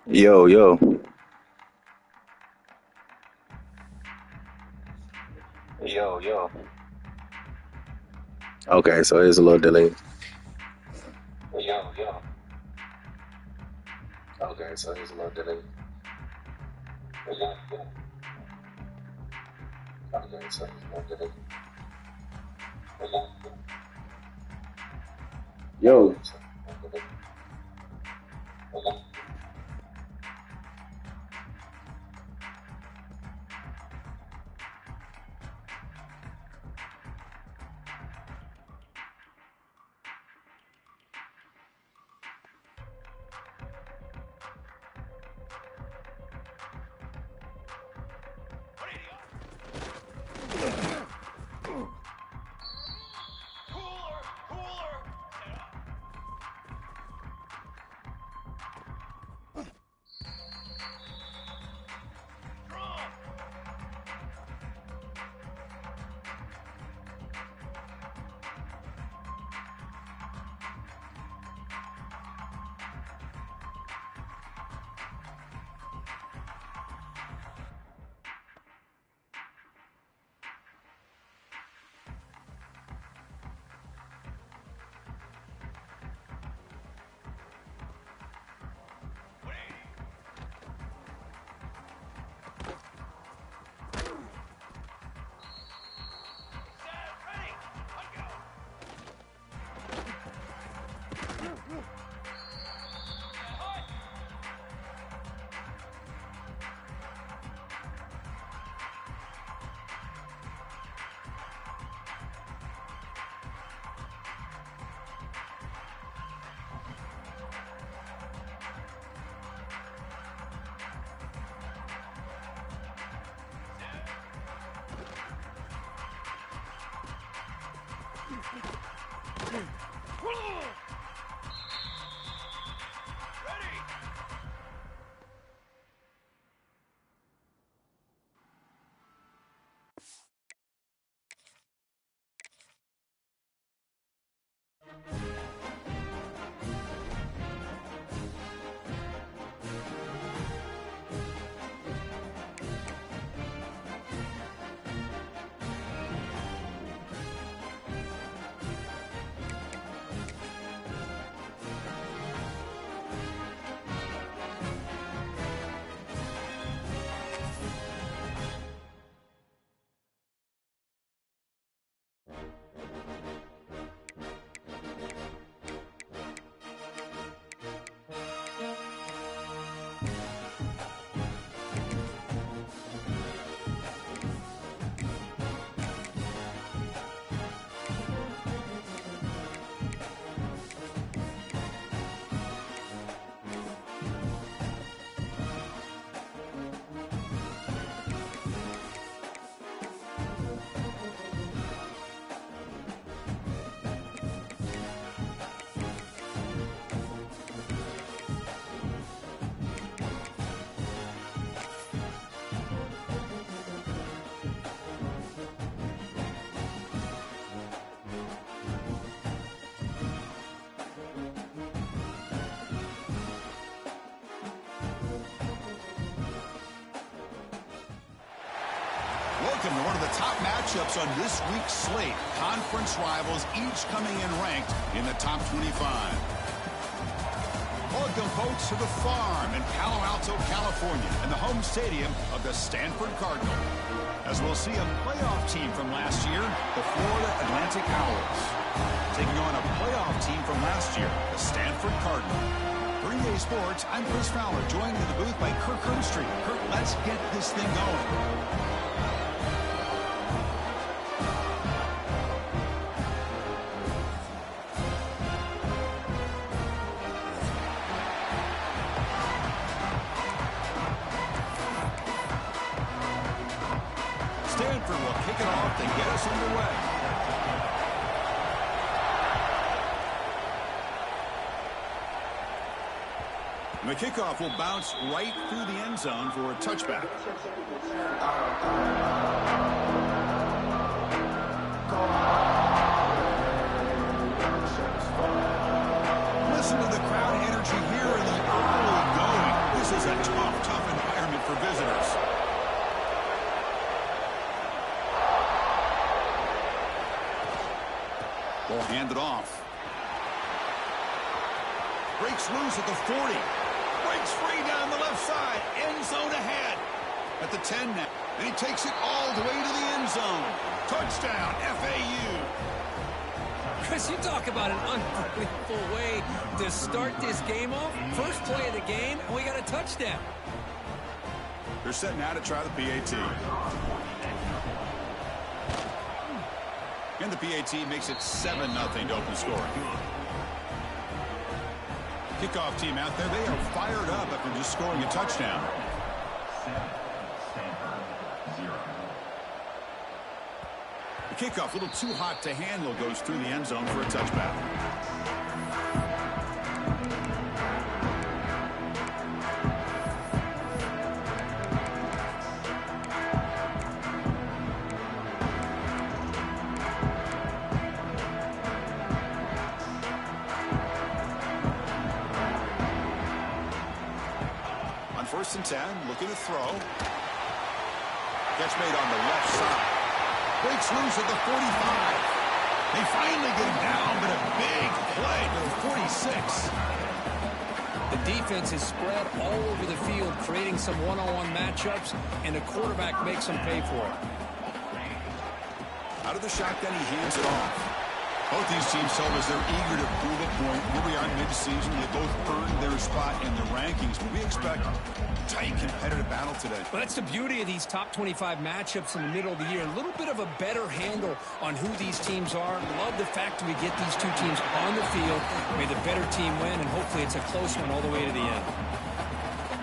Yo, yo. Yo, yo. Okay, so there's a little delay. Yo, yo. Okay, so there's a little delay. Yo, yo. Okay, so there's a little delay. Yo. Welcome to one of the top matchups on this week's slate. Conference rivals each coming in ranked in the top 25. Welcome, folks, to the Farm in Palo Alto, California, and the home stadium of the Stanford Cardinal. As we'll see a playoff team from last year, the Florida Atlantic Owls, taking on a playoff team from last year, the Stanford Cardinal. 3-Day Sports, I'm Chris Fowler, joined in the booth by Kirk Herbstreit. Kirk, let's get this thing going. Stanford will kick it off to get us underway. And the kickoff will bounce right through the end zone for a touchback. Listen to the crowd energy here in the early Will hand it off. Breaks loose at the 40. Breaks free down the left side. End zone ahead. At the 10 now. And he takes it all the way to the end zone. Touchdown, FAU. Chris, you talk about an unbelievable way to start this game off. First play of the game, and we got a touchdown. They're setting out to try the PAT. And the PAT makes it 7-0 to open scoring. Kickoff team out there, they are fired up after just scoring a touchdown. The kickoff, a little too hot to handle, goes through the end zone for a touchback. On 1st and 10, looking to throw. Catch made on the left side. Breaks loose at the 45. They finally get him down, but a big play to the 46. The defense is spread all over the field, creating some one-on-one matchups, and the quarterback makes them pay for it. Out of the shotgun, he hands it off. Both these teams told us they're eager to prove a point. Here we are mid-season. They both earned their spot in the rankings, but we expect a tight, competitive battle today. Well, that's the beauty of these top 25 matchups in the middle of the year. A little bit of a better handle on who these teams are. Love the fact that we get these two teams on the field. May the better team win, and hopefully it's a close one all the way to the end.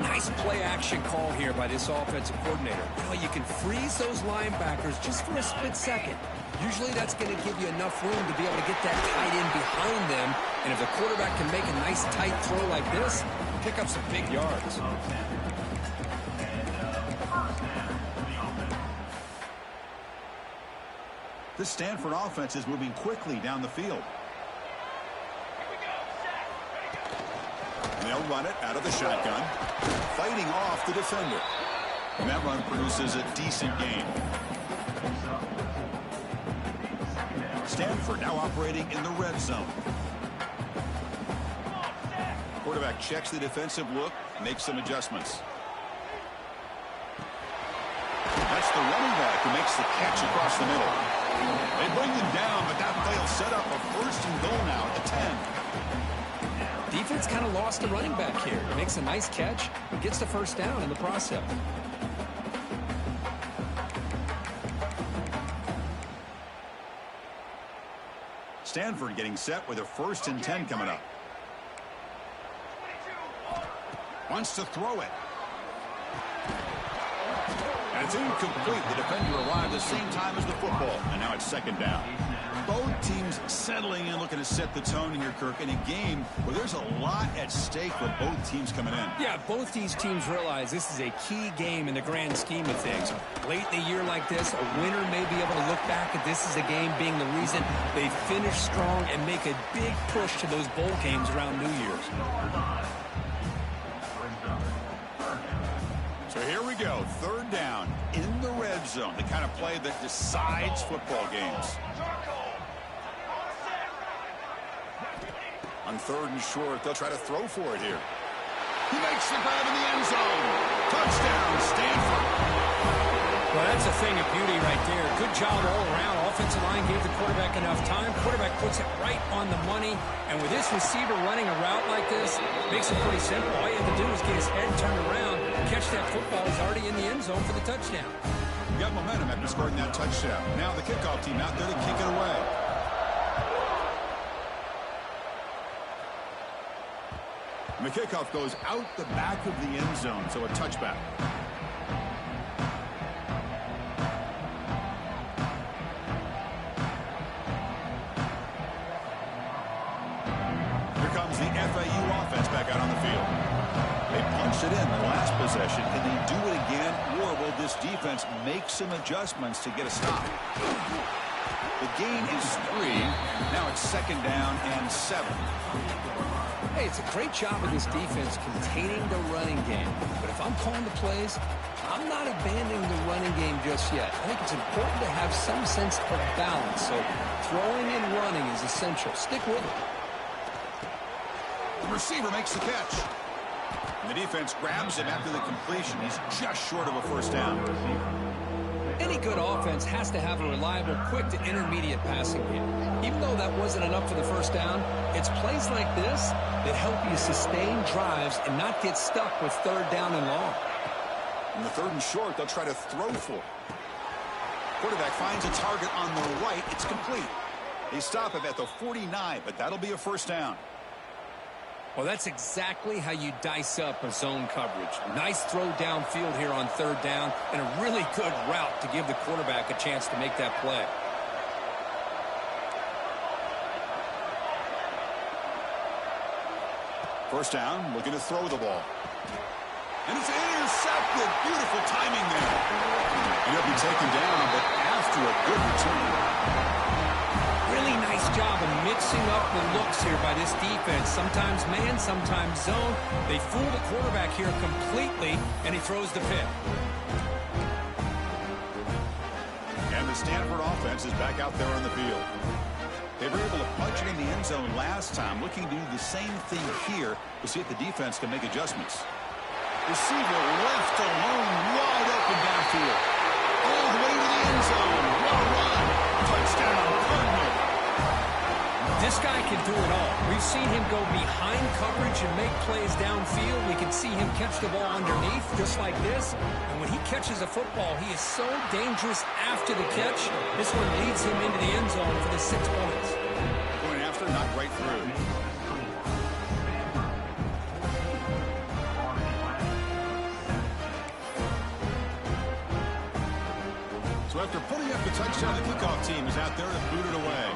Nice play-action call here by this offensive coordinator. You know, you can freeze those linebackers just for a split second. Usually that's going to give you enough room to be able to get that tight end behind them. And if the quarterback can make a nice tight throw like this, pick up some big yards. This Stanford offense is moving quickly down the field. And they'll run it out of the shotgun, fighting off the defender. And that run produces a decent gain. Stanford now operating in the red zone. Quarterback checks the defensive look, makes some adjustments. That's the running back who makes the catch across the middle. They bring him down, but that play set up a 1st and goal now at the 10. Defense kind of lost the running back here. Makes a nice catch, but gets the 1st down in the process. Stanford getting set with a 1st and 10 coming up. Wants to throw it. And it's incomplete. The defender arrived the same time as the football. And now it's 2nd down. Both teams settling in, looking to set the tone here, Kirk, in a game where there's a lot at stake for both teams coming in. Yeah, both these teams realize this is a key game in the grand scheme of things. Late in a year like this, a winner may be able to look back at this as a game being the reason they finish strong and make a big push to those bowl games around New Year's. So here we go, 3rd down in the red zone, the kind of play that decides football games. On 3rd and short, they'll try to throw for it here. He makes the grab in the end zone. Touchdown, Stanford. Well, that's a thing of beauty right there. Good job all around. Offensive line gave the quarterback enough time. Quarterback puts it right on the money. And with this receiver running a route like this, makes it pretty simple. All you have to do is get his head turned around, catch that football. He's already in the end zone for the touchdown. You got momentum after scoring that touchdown. Now the kickoff team out there to kick it away. And the kickoff goes out the back of the end zone, so a touchback. Here comes the FAU offense back out on the field. They punched it in the last possession. Can they do it again, or will this defense make some adjustments to get a stop? The gain is 3. Now it's 2nd down and 7. Hey, it's a great job of this defense containing the running game. But if I'm calling the plays, I'm not abandoning the running game just yet. I think it's important to have some sense of balance. So throwing and running is essential. Stick with it. The receiver makes the catch. And the defense grabs him after the completion. He's just short of a first down. Any good offense has to have a reliable, quick to intermediate passing game. Even though that wasn't enough for the first down, it's plays like this that help you sustain drives and not get stuck with third down and long. In the third and short, they'll try to throw for it. Quarterback finds a target on the right. It's complete. They stop him at the 49, but that'll be a first down. Well, that's exactly how you dice up a zone coverage. Nice throw downfield here on third down, and a really good route to give the quarterback a chance to make that play. First down, looking to throw the ball. And it's intercepted. Beautiful timing there. He'll be taken down, but after a good return. Really nice job of mixing up the looks here by this defense. Sometimes man, sometimes zone. They fool the quarterback here completely, and he throws the pick. And the Stanford offense is back out there on the field. They were able to punch it in the end zone last time, looking to do the same thing here to see if the defense can make adjustments. Receiver left alone, wide open downfield. All the way to the end zone. Well run. Touchdown, Cardinal. This guy can do it all. We've seen him go behind coverage and make plays downfield. We can see him catch the ball underneath, just like this. And when he catches a football, he is so dangerous after the catch. This one leads him into the end zone for the 6 points. Going after, not right through. So after putting up the touchdown, the kickoff team is out there to boot it away.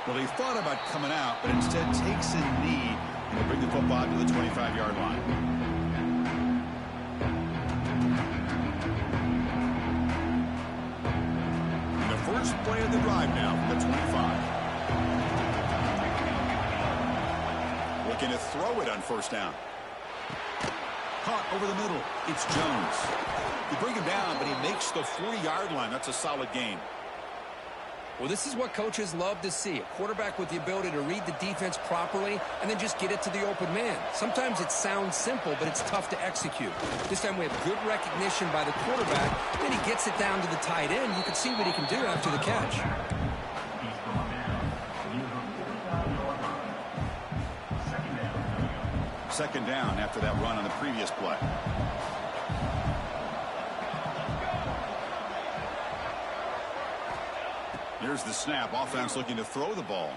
Well, he thought about coming out, but instead takes a knee and will bring the football to the 25-yard line. And the first play of the drive now from the 25. Looking to throw it on first down. Caught over the middle. It's Jones. They bring him down, but he makes the 40-yard line. That's a solid gain. Well, this is what coaches love to see. A quarterback with the ability to read the defense properly and then just get it to the open man. Sometimes it sounds simple, but it's tough to execute. This time we have good recognition by the quarterback. Then he gets it down to the tight end. You can see what he can do after the catch. Second down after that run on the previous play. Here's the snap. Offense looking to throw the ball.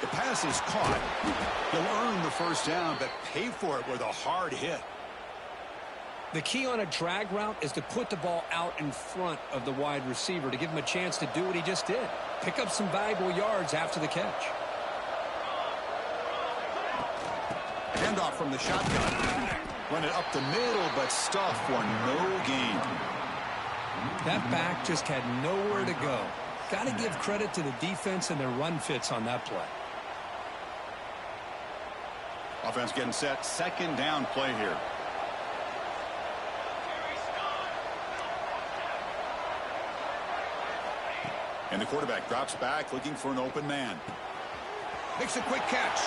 The pass is caught. He'll earn the first down, but pay for it with a hard hit. The key on a drag route is to put the ball out in front of the wide receiver to give him a chance to do what he just did. Pick up some valuable yards after the catch. Handoff from the shotgun. Run it up the middle, but stuffed for no gain. That back just had nowhere to go. Got to give credit to the defense and their run fits on that play. Offense getting set. Second down play here. And the quarterback drops back looking for an open man. Makes a quick catch.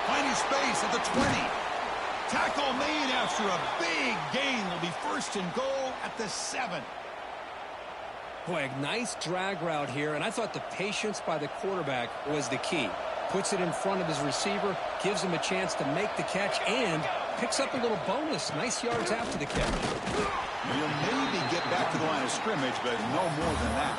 Finding space at the 20. Tackle made after a big gain. Will be first and goal at the 7. Boy, a nice drag route here, and I thought the patience by the quarterback was the key. Puts it in front of his receiver, gives him a chance to make the catch, and picks up a little bonus. Nice yards after the catch. You'll maybe get back to the line of scrimmage, but no more than that.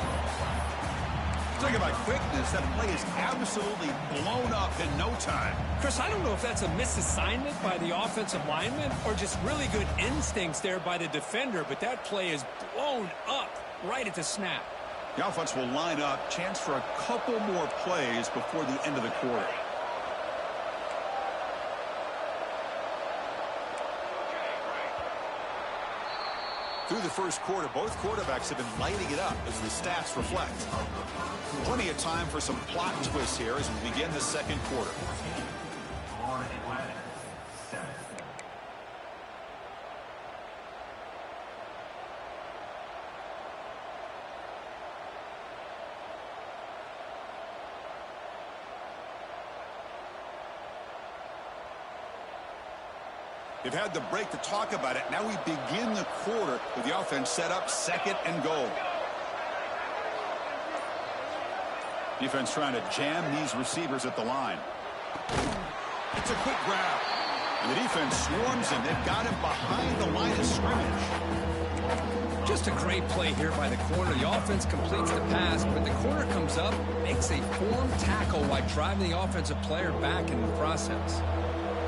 Talking about quickness, that play is absolutely blown up in no time. Chris, I don't know if that's a misassignment by the offensive lineman or just really good instincts there by the defender, but that play is blown up right at the snap. The offense will line up. Chance for a couple more plays before the end of the quarter. Through the first quarter, both quarterbacks have been lighting it up as the stats reflect. Plenty of time for some plot twists here as we begin the second quarter. They've had the break to talk about it. Now we begin the quarter with the offense set up, 2nd and goal. Defense trying to jam these receivers at the line. It's a quick grab. And the defense swarms him. They've got him behind the line of scrimmage. Just a great play here by the corner. The offense completes the pass, but the corner comes up, makes a form tackle while driving the offensive player back in the process.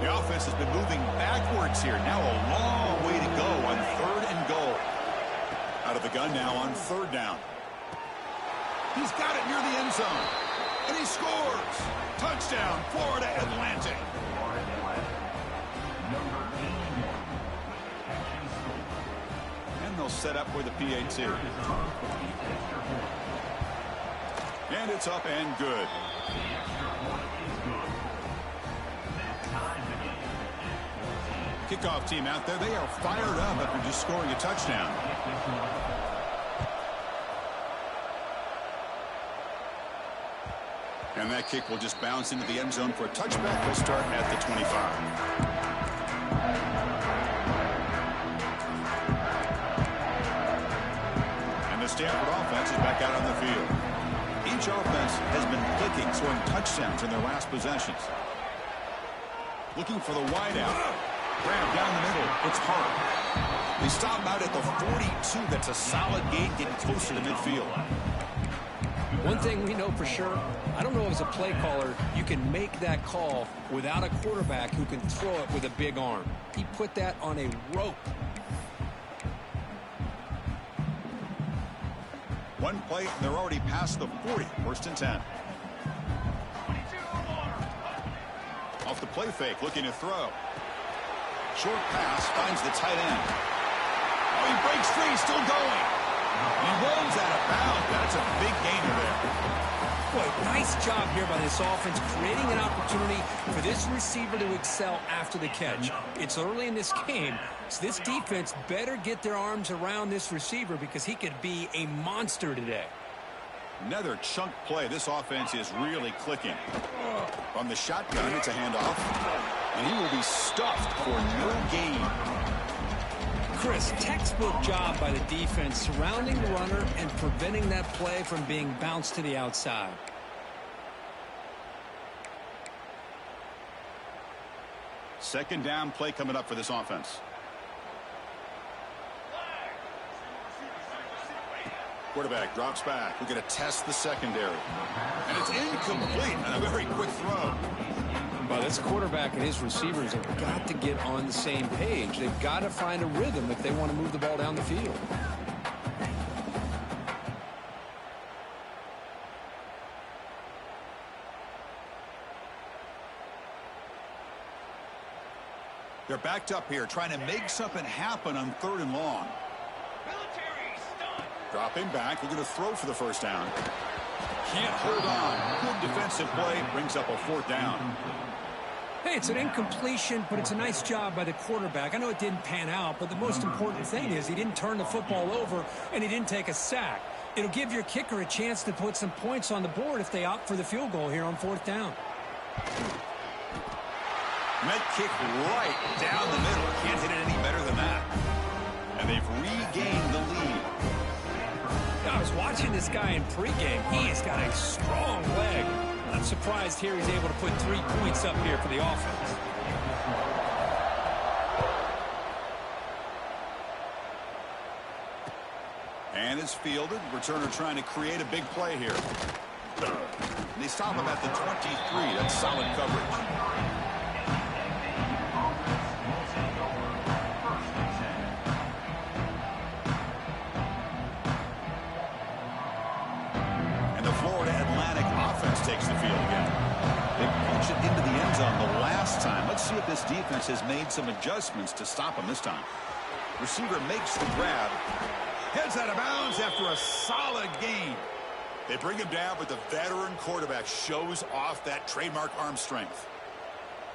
The offense has been moving backwards here. Now a long way to go on 3rd and goal. Out of the gun now on 3rd down. He's got it near the end zone. And he scores. Touchdown, Florida Atlantic. And they'll set up for the PAT. And it's up and good. Kickoff team out there, they are fired up after just scoring a touchdown. And that kick will just bounce into the end zone for a touchback. We'll start at the 25. And the Stanford offense is back out on the field. Each offense has been clicking, scoring touchdowns in their last possessions. Looking for the wideout. Grab down the middle. It's hard. They stop out at the 42. That's a solid gain, getting closer to midfield. One thing we know for sure, I don't know as a play caller, you can make that call without a quarterback who can throw it with a big arm. He put that on a rope. One play, and they're already past the 40. 1st and 10. Off the play fake, looking to throw. Short pass, finds the tight end. Oh, he breaks free, still going. He rolls out of bounds. That's a big gainer there. Boy, nice job here by this offense, creating an opportunity for this receiver to excel after the catch. It's early in this game, so this defense better get their arms around this receiver because he could be a monster today. Another chunk play. This offense is really clicking. From the shotgun, it's a handoff. And he will be stuffed for no gain. Chris, textbook job by the defense surrounding the runner and preventing that play from being bounced to the outside. Second down play coming up for this offense. Quarterback drops back. We're going to test the secondary. And it's incomplete on a very quick throw. Well, this quarterback and his receivers have got to get on the same page. They've got to find a rhythm if they want to move the ball down the field. They're backed up here trying to make something happen on 3rd and long. Dropping back, we're going to throw for the 1st down. Can't hold on. Good defensive play, brings up a 4th down. Hey, it's an incompletion, but it's a nice job by the quarterback. I know it didn't pan out, but the most important thing is he didn't turn the football over and he didn't take a sack. It'll give your kicker a chance to put some points on the board if they opt for the field goal here on 4th down. Net kick right down the middle. Can't hit it any better than that. And they've regained the lead. I was watching this guy in pregame. He has got a strong leg. I'm surprised here he's able to put 3 points up here for the offense. And it's fielded. Returner trying to create a big play here. And they stop him at the 23. That's solid coverage. Takes the field again. They punch it into the end zone the last time. Let's see if this defense has made some adjustments to stop him this time. Receiver makes the grab. Heads out of bounds after a solid gain. They bring him down, but the veteran quarterback shows off that trademark arm strength.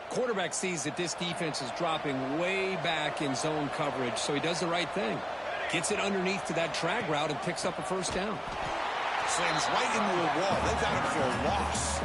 Quarterback sees that this defense is dropping way back in zone coverage, so he does the right thing. Gets it underneath to that drag route and picks up a first down. Slams right into a wall. They've got him for a loss.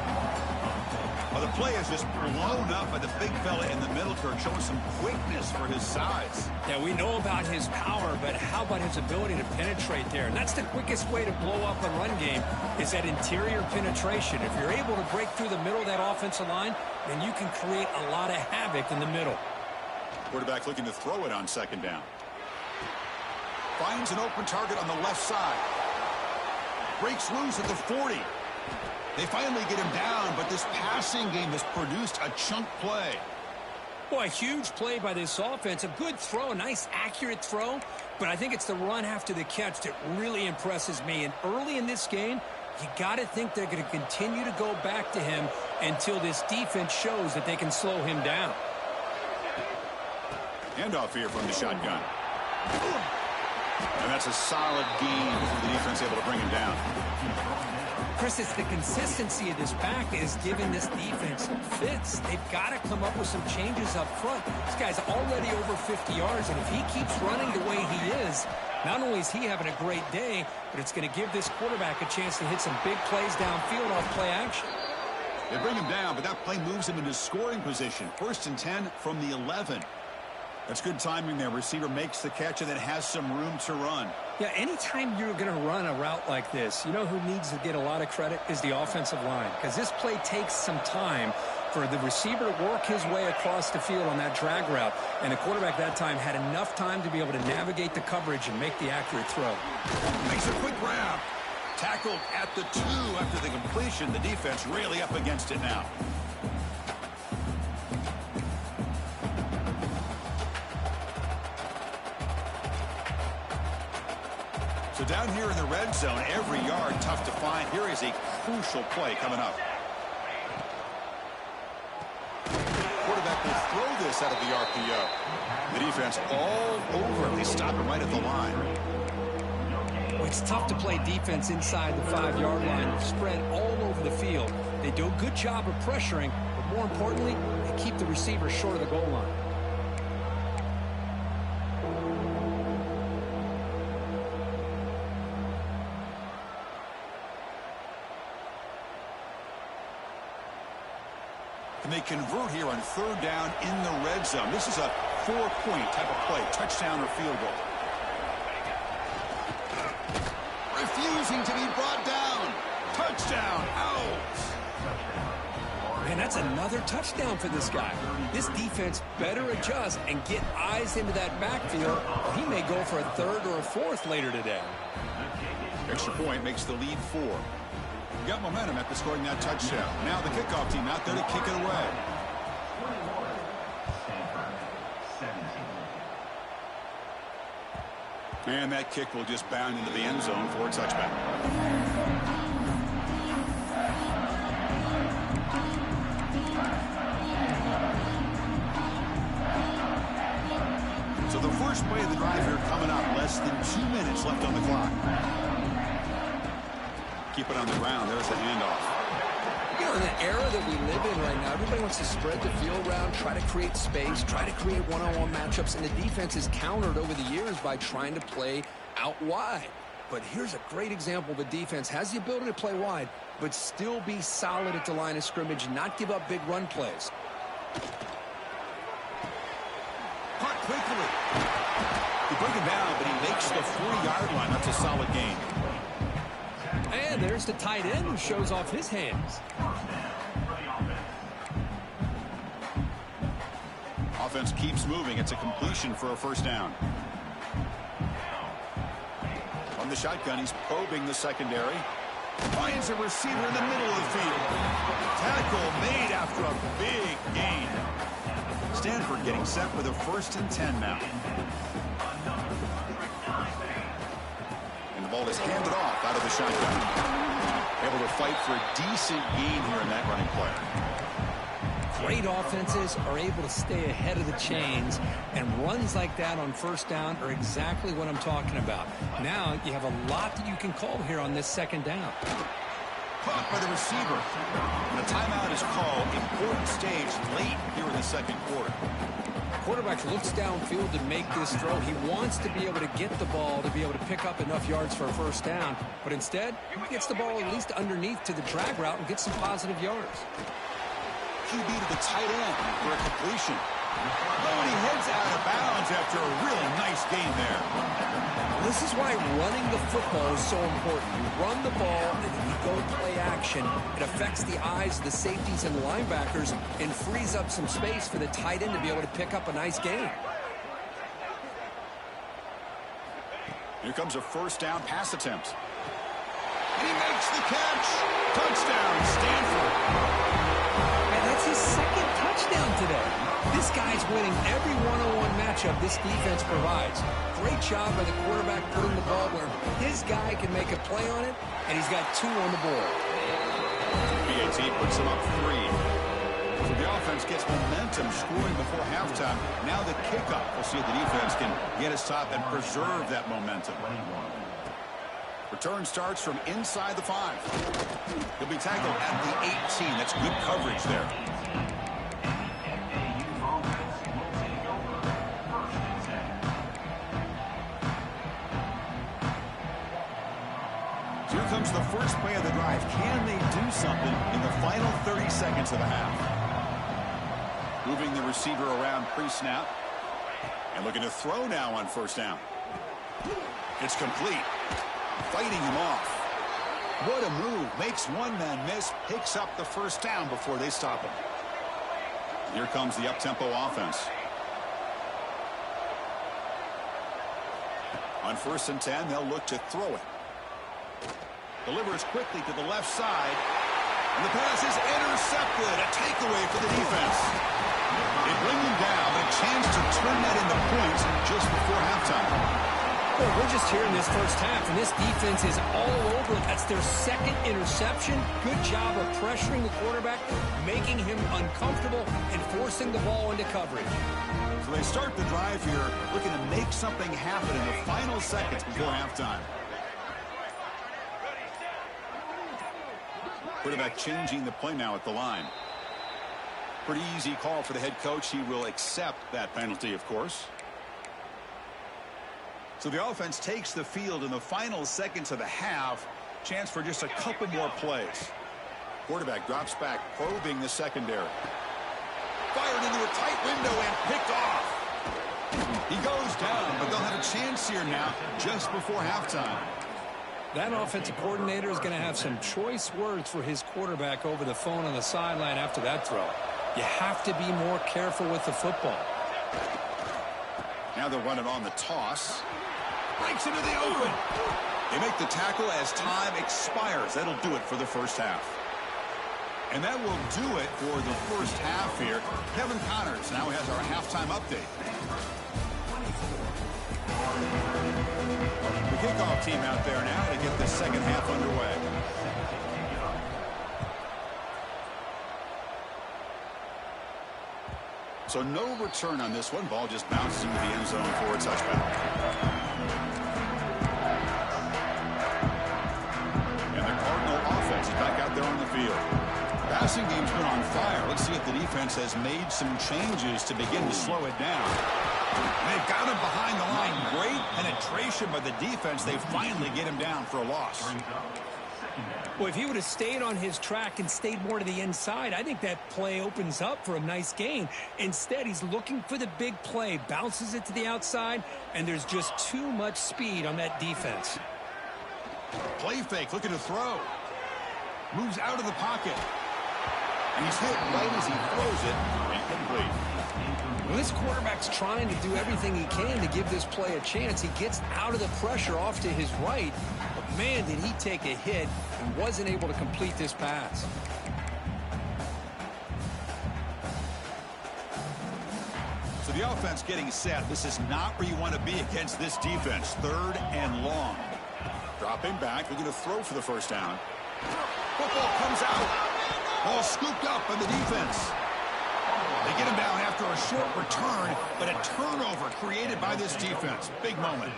Well, the play is just blown up by the big fella in the middle, Kirk, showing some quickness for his size. Yeah, we know about his power, but how about his ability to penetrate there? And that's the quickest way to blow up a run game, is that interior penetration. If you're able to break through the middle of that offensive line, then you can create a lot of havoc in the middle. Quarterback looking to throw it on second down. Finds an open target on the left side. Breaks loose at the 40. They finally get him down, but this passing game has produced a chunk play. Boy, a huge play by this offense. A good throw, a nice accurate throw, but I think it's the run after the catch that really impresses me. And early in this game, you got to think they're going to continue to go back to him until this defense shows that they can slow him down. Handoff here from the shotgun. And that's a solid gain for the defense, able to bring him down. Chris, it's the consistency of this pack is giving this defense fits. They've got to come up with some changes up front. This guy's already over 50 yards, and if he keeps running the way he is, not only is he having a great day, but it's going to give this quarterback a chance to hit some big plays downfield off play action. They bring him down, but that play moves him into scoring position. 1st and 10 from the 11. That's good timing there. Receiver makes the catch and then has some room to run. Yeah, anytime you're going to run a route like this, you know who needs to get a lot of credit is the offensive line, because this play takes some time for the receiver to work his way across the field on that drag route, and the quarterback that time had enough time to be able to navigate the coverage and make the accurate throw. Makes a quick grab. Tackled at the 2 after the completion. The defense really up against it now. So down here in the red zone, every yard tough to find. Here is a crucial play coming up. Quarterback will throw this out of the RPO. The defense all over him. They stop him right at the line. It's tough to play defense inside the 5-yard line. Spread all over the field. They do a good job of pressuring, but more importantly, they keep the receiver short of the goal line. And they convert here on 3rd down in the red zone. This is a 4-point type of play, touchdown or field goal. Refusing to be brought down. Touchdown, out. Man, that's another touchdown for this guy. This defense better adjust and get eyes into that backfield. He may go for a 3rd or a 4th later today. Extra point makes the lead 4. Got momentum after scoring that touchdown. Now the kickoff team out there to kick it away. And that kick will just bound into the end zone for a touchback. So the first play of the drive here coming up. Less than 2 minutes left on the clock. Keep it on the ground. There's the handoff. You know, in the era that we live in right now, everybody wants to spread the field around, try to create space, try to create one-on-one matchups, and the defense is countered over the years by trying to play out wide. But here's a great example. The defense has the ability to play wide, but still be solid at the line of scrimmage and not give up big run plays. Caught quickly. He broke him down, but he makes the 40-yard line. That's a solid gain. And there's the tight end who shows off his hands. Offense keeps moving. It's a completion for a first down. On the shotgun, he's probing the secondary. Finds a receiver in the middle of the field. Tackle made after a big gain. Stanford getting set for the 1st and 10 now. And the ball is handed off out of the shotgun. Able to fight for a decent gain here in that running play. Great offenses are able to stay ahead of the chains, and runs like that on first down are exactly what I'm talking about. Now you have a lot that you can call here on this second down. Caught by the receiver. And a timeout is called. Important stage late here in the second quarter. Quarterback looks downfield to make this throw. He wants to be able to get the ball to be able to pick up enough yards for a first down, but instead he gets the ball at least underneath to the drag route and gets some positive yards. QB to the tight end for a completion. Oh, and he heads out of bounds after a really nice gain there. This is why running the football is so important. You run the ball, and then you go play action. It affects the eyes of the safeties and linebackers and frees up some space for the tight end to be able to pick up a nice gain. Here comes a first down pass attempt. And he makes the catch. Touchdown, Stanford. And that's his second touchdown today. This guy's winning every one-on-one matchup this defense provides. Great job by the quarterback putting the ball where his guy can make a play on it, and he's got 2 on the board. BAT puts him up 3. So the offense gets momentum scoring before halftime. Now the kickoff. We'll see if the defense can get a stop and preserve that momentum. Return starts from inside the 5. He'll be tackled at the 18. That's good coverage there. Here comes the first play of the drive. Can they do something in the final 30 seconds of the half? Moving the receiver around pre-snap. And looking to throw now on first down. It's complete. Fighting him off. What a move. Makes one man miss. Picks up the first down before they stop him. Here comes the up-tempo offense. On 1st and 10, they'll look to throw it. Delivers quickly to the left side. And the pass is intercepted. A takeaway for the defense. They bring him down. A chance to turn that into points just before halftime. Well, we're just here in this first half, and this defense is all over it. That's their second interception. Good job of pressuring the quarterback, making him uncomfortable, and forcing the ball into coverage. So they start the drive here, looking to make something happen in the final seconds before halftime. Quarterback changing the play now at the line. Pretty easy call for the head coach. He will accept that penalty, of course. So the offense takes the field in the final seconds of the half. Chance for just a couple more plays. Quarterback drops back, probing the secondary. Fired into a tight window and picked off. He goes down, but they'll have a chance here now just before halftime. That offensive coordinator is going to have some choice words for his quarterback over the phone on the sideline after that throw. You have to be more careful with the football. Now they'll run it on the toss. Breaks into the open. They make the tackle as time expires. That'll do it for the first half. And that will do it for the first half here. Kevin Connors now has our halftime update. The kickoff team out there now to get the second half underway. So no return on this one. Ball just bounces into the end zone for a touchback. And the Cardinal offense is back out there on the field. Passing game's been on fire. Let's see if the defense has made some changes to begin to slow it down. They've got him behind the line. Great penetration by the defense. They finally get him down for a loss. Well, if he would have stayed on his track and stayed more to the inside, I think that play opens up for a nice gain. Instead, he's looking for the big play, bounces it to the outside, and there's just too much speed on that defense. Play fake, looking to throw. Moves out of the pocket. And he's hit right as he throws it. Incomplete. Well, this quarterback's trying to do everything he can to give this play a chance. He gets out of the pressure off to his right. But, man, did he take a hit and wasn't able to complete this pass. So the offense getting set. This is not where you want to be against this defense. 3rd and long. Dropping back. They're going to throw for the first down. Football comes out. Ball scooped up by the defense. They get him down after a short return, but a turnover created by this defense. Big moment.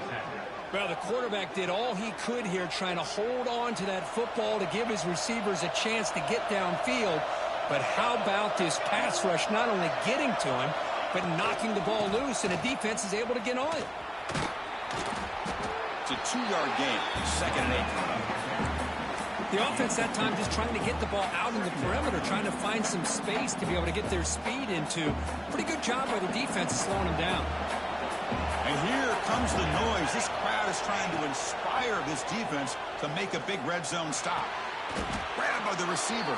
Well, the quarterback did all he could here trying to hold on to that football to give his receivers a chance to get downfield. But how about this pass rush not only getting to him, but knocking the ball loose, and the defense is able to get on it. It's a 2-yard gain. 2nd and 8 coming up. The offense that time just trying to get the ball out in the perimeter, trying to find some space to be able to get their speed into. Pretty good job by the defense slowing them down. And here comes the noise. This crowd is trying to inspire this defense to make a big red zone stop. Grabbed by the receiver.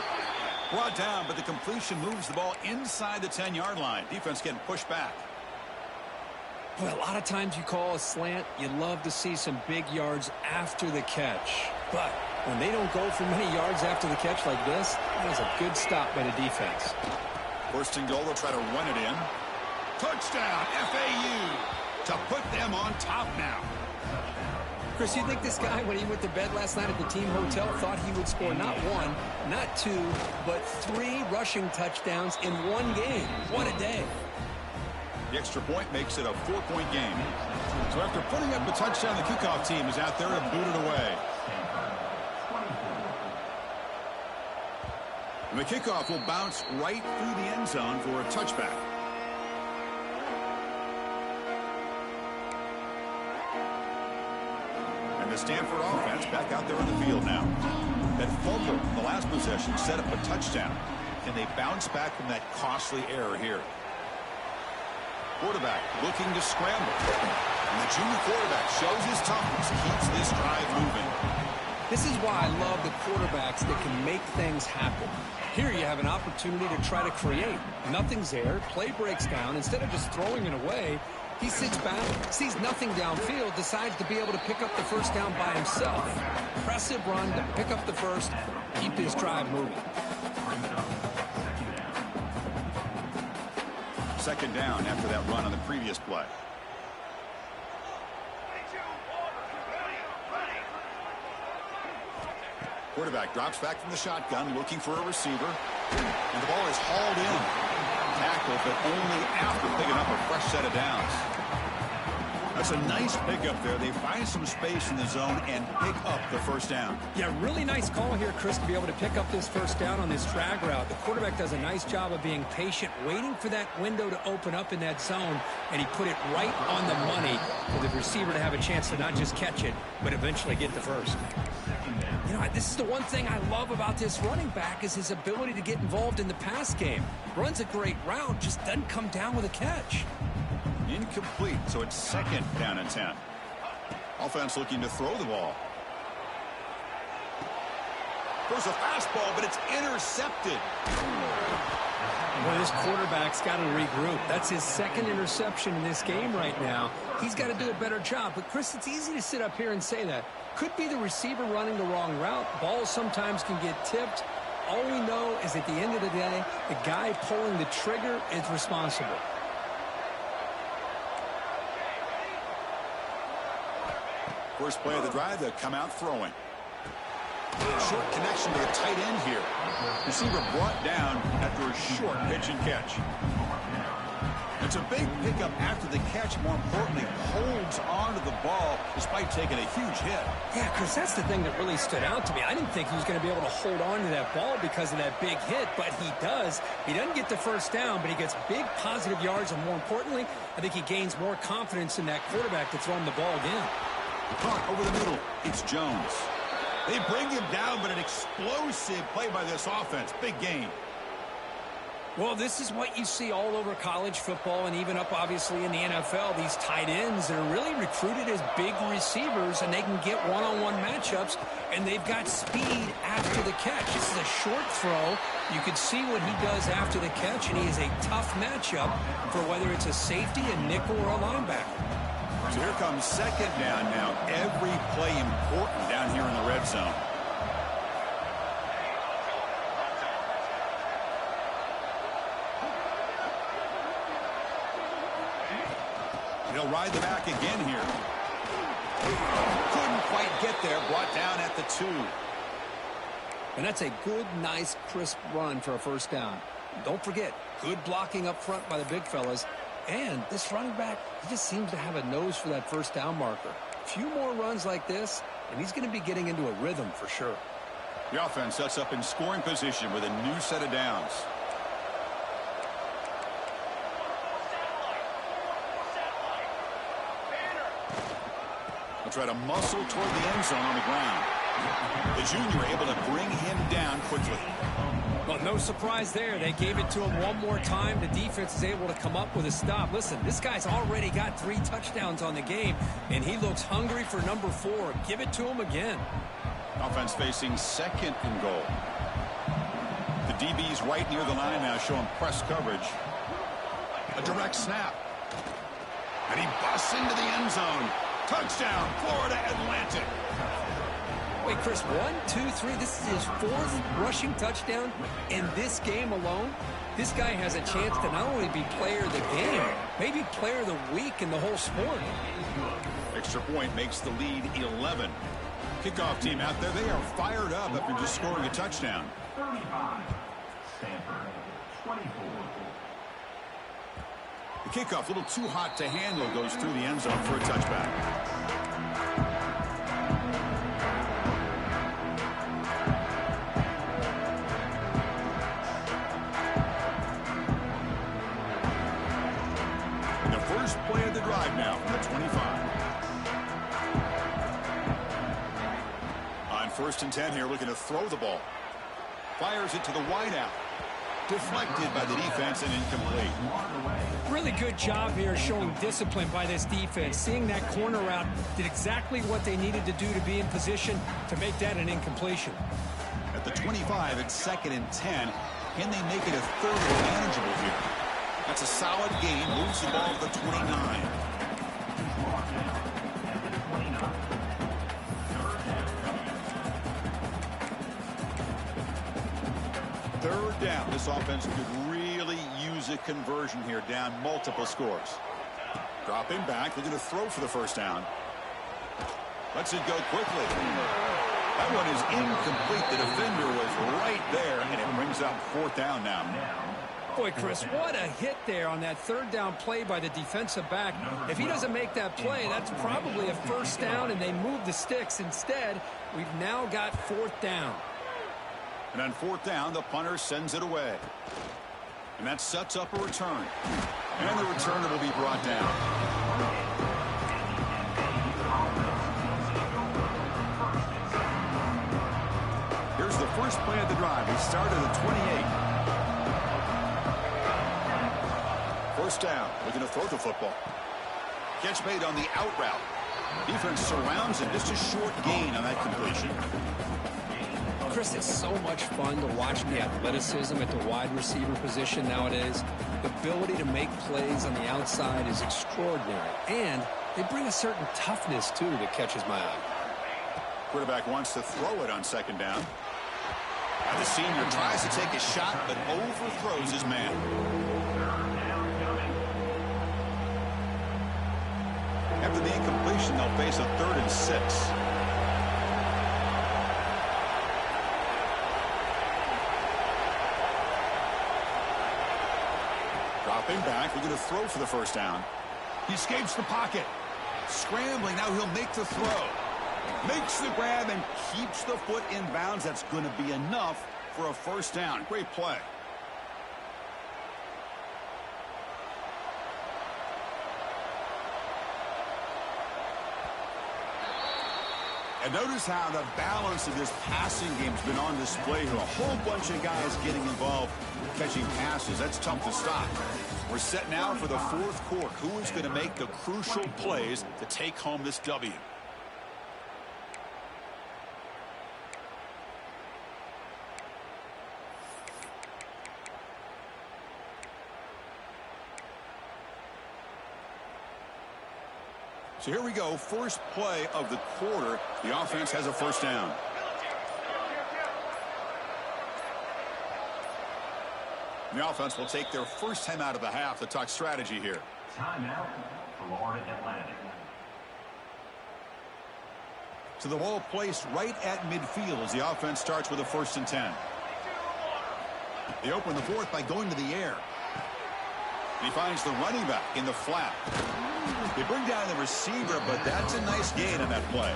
Brought down, but the completion moves the ball inside the 10-yard line. Defense getting pushed back. Well, a lot of times you call a slant, you love to see some big yards after the catch. But when they don't go for many yards after the catch like this, that is a good stop by the defense. 1st and goal, they'll try to run it in. Touchdown, FAU, to put them on top now. Chris, you think this guy, when he went to bed last night at the team hotel, thought he would score not 1, not 2, but 3 rushing touchdowns in one game? What a day. The extra point makes it a 4-point game. So after putting up a touchdown, the kickoff team is out there to boot it away. And the kickoff will bounce right through the end zone for a touchback. And the Stanford offense back out there on the field now. That fumble, the last possession, set up a touchdown. Can they bounce back from that costly error here? Quarterback looking to scramble. And the junior quarterback shows his toughness, keeps this drive moving. This is why I love the quarterbacks that can make things happen. Here you have an opportunity to try to create. Nothing's there. Play breaks down. Instead of just throwing it away, he sits back, sees nothing downfield, decides to be able to pick up the first down by himself. Impressive run to pick up the first, keep his drive moving. 2nd down after that run on the previous play. Quarterback drops back from the shotgun, looking for a receiver. And the ball is hauled in. Tackle, but only after picking up a fresh set of downs. That's a nice pickup there. They find some space in the zone and pick up the first down. Yeah, really nice call here, Chris, to be able to pick up this first down on this drag route. The quarterback does a nice job of being patient, waiting for that window to open up in that zone, and he put it right on the money for the receiver to have a chance to not just catch it, but eventually get the first. You know, this is the one thing I love about this running back is his ability to get involved in the pass game. Runs a great route, just doesn't come down with a catch. Incomplete, so it's 2nd down and 10. Offense looking to throw the ball. Throws a fastball, but it's intercepted. Well, this quarterback's got to regroup. That's his 2nd interception in this game right now. He's got to do a better job. But, Chris, it's easy to sit up here and say that. Could be the receiver running the wrong route. Balls sometimes can get tipped. All we know is at the end of the day, the guy pulling the trigger is responsible. First play of the drive, they'll come out throwing. Short connection to the tight end here. Receiver brought down after a short pitch and catch. It's a big pickup after the catch. More importantly, holds on to the ball despite taking a huge hit. Yeah, Chris, that's the thing that really stood out to me. I didn't think he was going to be able to hold on to that ball because of that big hit, but he does. He doesn't get the first down, but he gets big positive yards, and more importantly, I think he gains more confidence in that quarterback to throw him the ball again. Caught over the middle. It's Jones. They bring him down, but an explosive play by this offense. Big gain. Well, this is what you see all over college football and even up, obviously, in the NFL. These tight ends that are really recruited as big receivers, and they can get one-on-one matchups, and they've got speed after the catch. This is a short throw. You can see what he does after the catch, and he is a tough matchup for whether it's a safety, a nickel, or a linebacker. So here comes 2nd down now. Every play important down here in the red zone. He'll ride the back again here. Couldn't quite get there. Brought down at the 2. And that's a good, nice, crisp run for a first down. Don't forget, good blocking up front by the big fellas. And this running back, he just seems to have a nose for that first down marker. A few more runs like this, and he's going to be getting into a rhythm for sure. The offense sets up in scoring position with a new set of downs. They'll try to muscle toward the end zone on the ground. The junior able to bring him down quickly. Well, no surprise there. They gave it to him one more time. The defense is able to come up with a stop. Listen, this guy's already got 3 touchdowns on the game, and he looks hungry for number 4. Give it to him again. Offense facing 2nd and goal. The DB's right near the line now, showing press coverage. A direct snap. And he busts into the end zone. Touchdown, Florida Atlantic. Wait, Chris, 1, 2, 3. This is his 4th rushing touchdown in this game alone. This guy has a chance to not only be player of the game, maybe player of the week in the whole sport. Extra point makes the lead 11. Kickoff team out there, they are fired up after just scoring a touchdown. 35, Stanford, 24. The kickoff, a little too hot to handle, goes through the end zone for a touchback. And the first play of the drive now from the 25. On 1st and 10 here, looking to throw the ball. Fires it to the wideout. Deflected by the defense and incomplete. Really good job here showing discipline by this defense. Seeing that corner route, did exactly what they needed to do to be in position to make that an incompletion. At the 25, it's 2nd and 10. Can they make it a 3rd and manageable here? That's a solid gain. Moves the ball to the 29. Third down. This offense could really use a conversion here, down multiple scores. Dropping back. They're going to throw for the first down. Lets it go quickly. That one is incomplete. The defender was right there, and it brings up 4th down now. Boy, Chris, what a hit there on that 3rd down play by the defensive back. If he doesn't make that play, that's probably a first down, and they move the sticks. Instead, we've now got 4th down. And on 4th down, the punter sends it away. And that sets up a return. And the returner will be brought down. Here's the first play of the drive. He started at 28. First down. Looking to throw the football. Catch made on the out route. Defense surrounds him. Just a short gain on that completion. Chris, it's so much fun to watch the athleticism at the wide receiver position nowadays. The ability to make plays on the outside is extraordinary. And they bring a certain toughness, too, that catches my eye. Quarterback wants to throw it on 2nd down. And the senior tries to take a shot, but overthrows his man. After the incompletion, they'll face a 3rd and 6. Dropping back, we're going to throw for the first down. He escapes the pocket. Scrambling, now he'll make the throw. Makes the grab and keeps the foot in bounds. That's going to be enough for a first down. Great play. And notice how the balance of this passing game has been on display here. A whole bunch of guys getting involved catching passes. That's tough to stop. We're set now for the 4th quarter. Who is going to make the crucial plays to take home this W? So here we go. First play of the quarter. The offense has a first down. The offense will take their first time out of the half to talk strategy here. Timeout, Florida Atlantic. So the ball placed right at midfield as the offense starts with a 1st and 10. They open the fourth by going to the air. And he finds the running back in the flat. They bring down the receiver, but that's a nice gain on that play.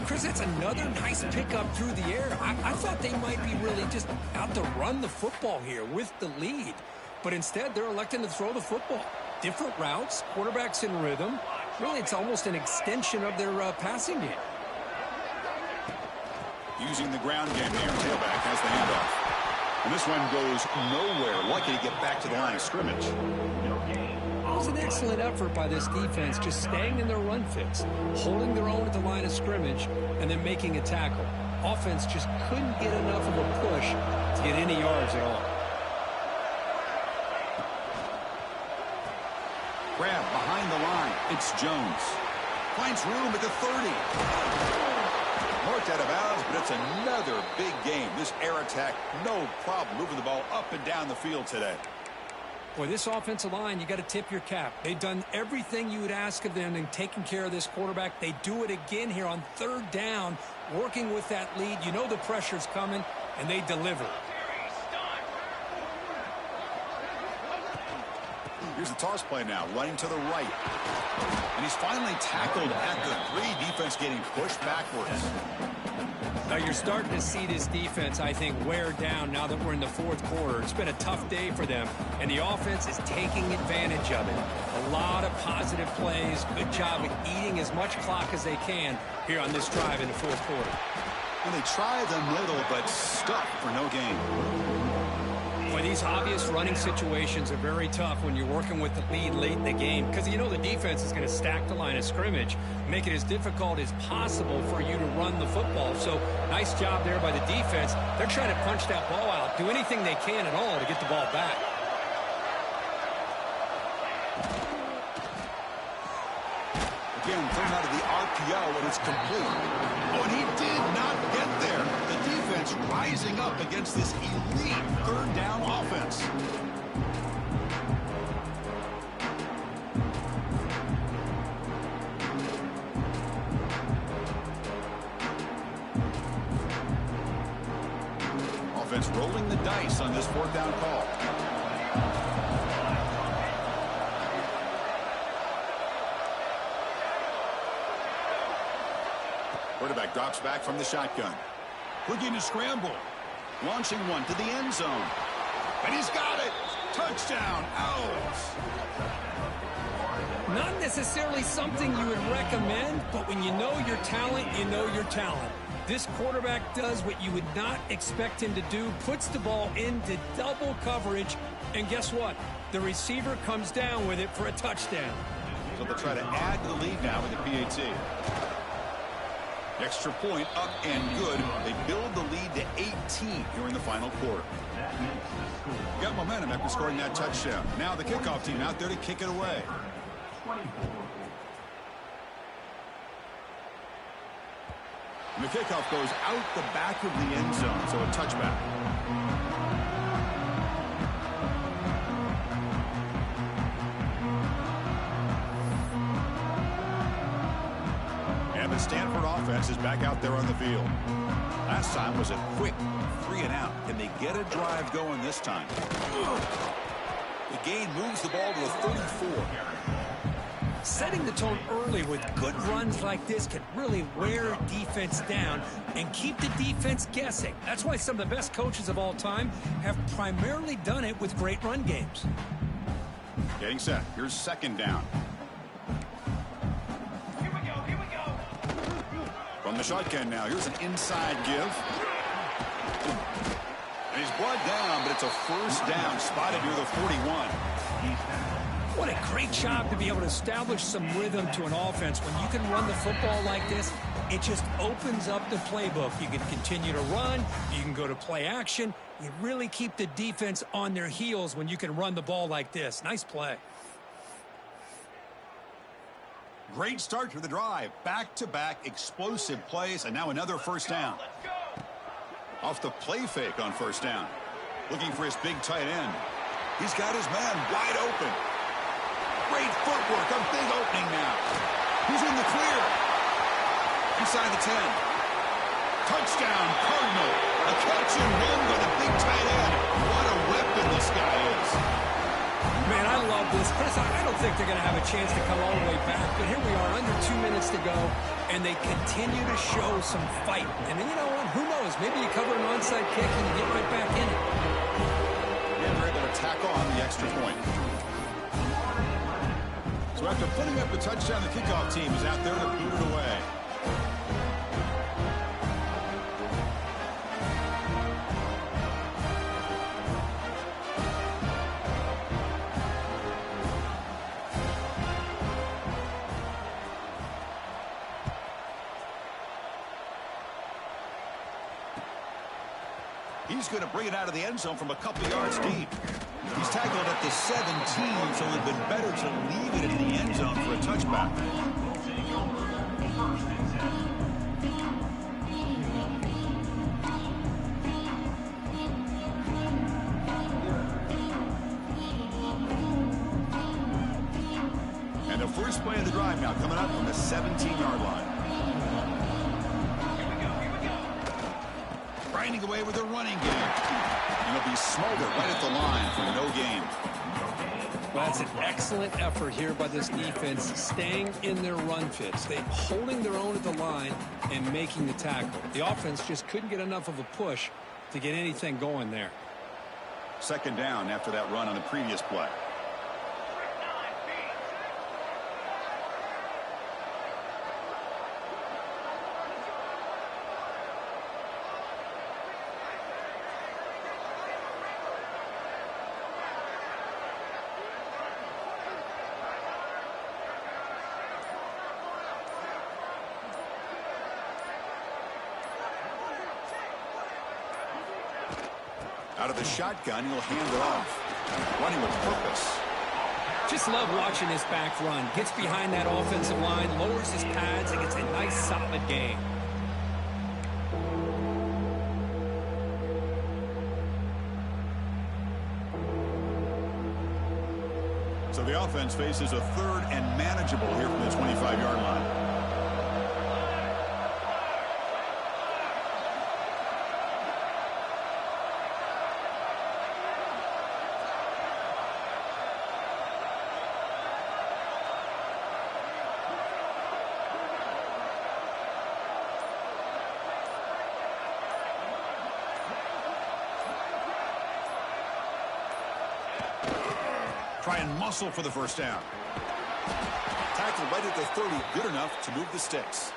Chris, that's another nice pickup through the air. I thought they might be really just out to run the football here with the lead. But instead, they're electing to throw the football. Different routes, quarterbacks in rhythm. Really, it's almost an extension of their passing game. Using the ground game here, tailback has the handoff. And this one goes nowhere. Lucky to get back to the line of scrimmage. It was an excellent effort by this defense, just staying in their run fits, holding their own at the line of scrimmage, and then making a tackle. Offense just couldn't get enough of a push to get any yards at all. Grab behind the line. It's Jones. Finds room at the 30. Marked out of bounds, but it's another big game. This air attack, no problem moving the ball up and down the field today. Boy, this offensive line, you got to tip your cap. They've done everything you would ask of them in taking care of this quarterback. They do it again here on third down, working with that lead. You know the pressure's coming, and they deliver. Here's the toss play now, running to the right. And he's finally tackled at the 3. Defense getting pushed backwards. Now you're starting to see this defense, I think, wear down now that we're in the fourth quarter. It's been a tough day for them, and the offense is taking advantage of it. A lot of positive plays. Good job of eating as much clock as they can here on this drive in the fourth quarter. And they try the middle, but stuck for no gain. Boy, these obvious running situations are very tough when you're working with the lead late in the game because you know the defense is going to stack the line of scrimmage, make it as difficult as possible for you to run the football. So nice job there by the defense. They're trying to punch that ball out, do anything they can at all to get the ball back. Again, thrown out of the RPO, and it's complete. Oh, and he did not get there. The defense rising up against this elite third down offense. Offense rolling the dice on this fourth down call. Quarterback drops back from the shotgun. Looking to scramble. Launching one to the end zone. And he's got it. Touchdown. Owls. Not necessarily something you would recommend, but when you know your talent, you know your talent. This quarterback does what you would not expect him to do, puts the ball into double coverage, and guess what? The receiver comes down with it for a touchdown. So they'll try to add to the lead now with the PAT. Extra point up and good. They build the lead to 18 here in the final quarter. Got momentum after scoring that touchdown. Now the kickoff team out there to kick it away. And the kickoff goes out the back of the end zone, so a touchback. And the Stanford offense is back out there on the field. Last time was a quick 3-and-out. Can they get a drive going this time? The gain moves the ball to the 34. Setting the tone early with good runs like this can really wear defense down and keep the defense guessing. That's why some of the best coaches of all time have primarily done it with great run games. Getting set. Here's second down. Here we go. From the shotgun now. Here's an inside give. And he's brought down, but it's a first down spotted near the 41. What a great job to be able to establish some rhythm to an offense. When you can run the football like this, it just opens up the playbook. You can continue to run. You can go to play action. You really keep the defense on their heels when you can run the ball like this. Nice play. Great start to the drive. Back-to-back explosive plays, and now another first down. Off the play fake on first down. Looking for his big tight end. He's got his man wide open. Great footwork, a big opening now. He's in the clear. Inside the 10. Touchdown, Cardinal. A catch and run by the big tight end. What a weapon this guy is. Man, I love this. Chris, I don't think they're going to have a chance to come all the way back, but here we are, under 2 minutes to go, and they continue to show some fight. And you know what? Who knows? Maybe you cover an onside kick and you get right back in it. And they're able to tack on the extra point. So after putting up the touchdown, the kickoff team is out there to boot it away. He's going to bring it out of the end zone from a couple yards deep. He's tackled at the 17, so it would have been better to leave it in the end zone for a touchback. And the first play of the drive now coming up from the 17-yard line. Grinding away with a running game. And he'll be smothered right at the line for no gain. Well, that's an excellent effort here by this defense, staying in their run fits. They holding their own at the line and making the tackle. The offense just couldn't get enough of a push to get anything going there. Second down after that run on the previous play. Out of the shotgun, he'll hand it off. Running with purpose. Just love watching this back run. Gets behind that offensive line, lowers his pads, and gets a nice solid gain. So the offense faces a third and manageable here from the 25-yard line. Try and muscle for the first down. Tackle right at the 30, good enough to move the sticks.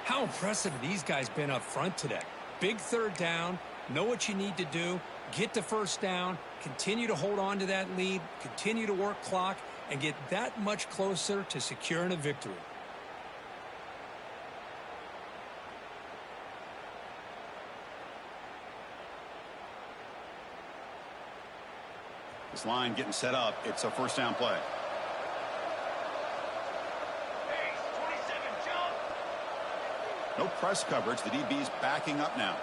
How impressive have these guys been up front today? Big third down, know what you need to do, get the first down, continue to hold on to that lead, continue to work clock, and get that much closer to securing a victory. This line getting set up. It's a first down play. No press coverage. The DB's backing up now.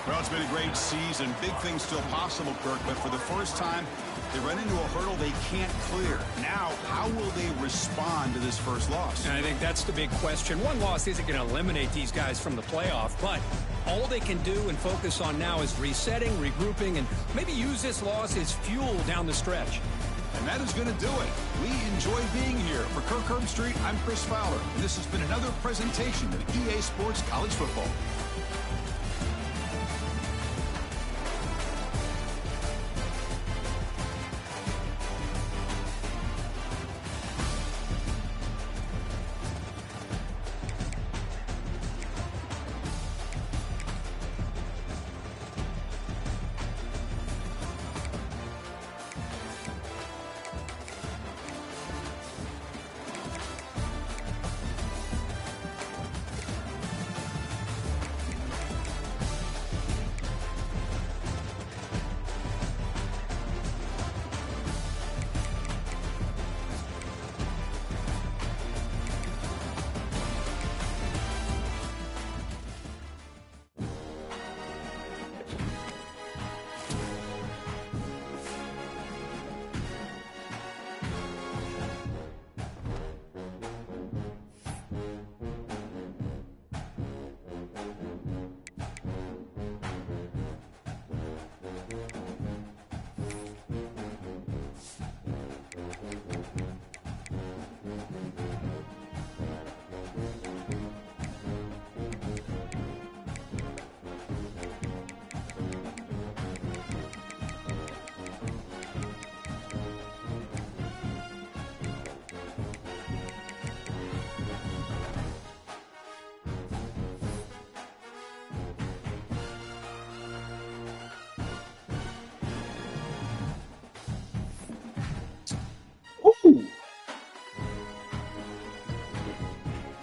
Well, it's been a great season. Big things still possible, Kirk, but for the first time, they run into a hurdle they can't clear. Now, how will they respond to this first loss? And I think that's the big question. One loss isn't going to eliminate these guys from the playoff, but all they can do and focus on now is resetting, regrouping, and maybe use this loss as fuel down the stretch. And that is going to do it. We enjoy being here. For Kirk Herbstreit, I'm Chris Fowler, and this has been another presentation of EA Sports College Football.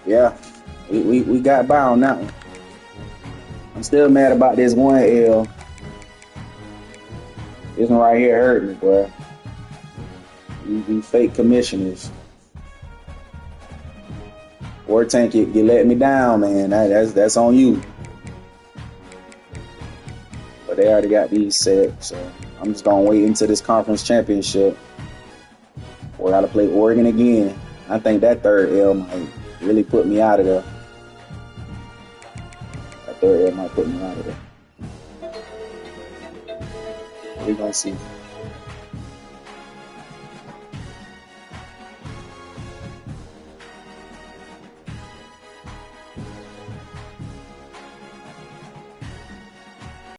Yeah, we got by on that one. I'm still mad about this one L. This one right here hurt me, boy. These fake commissioners. War Tank, you let me down, man. That's on you. But they already got these set, so I'm just gonna wait until this conference championship. We gotta play Oregon again. I think that third L might really put me out of there. That third L might put me out of there. We're gonna see.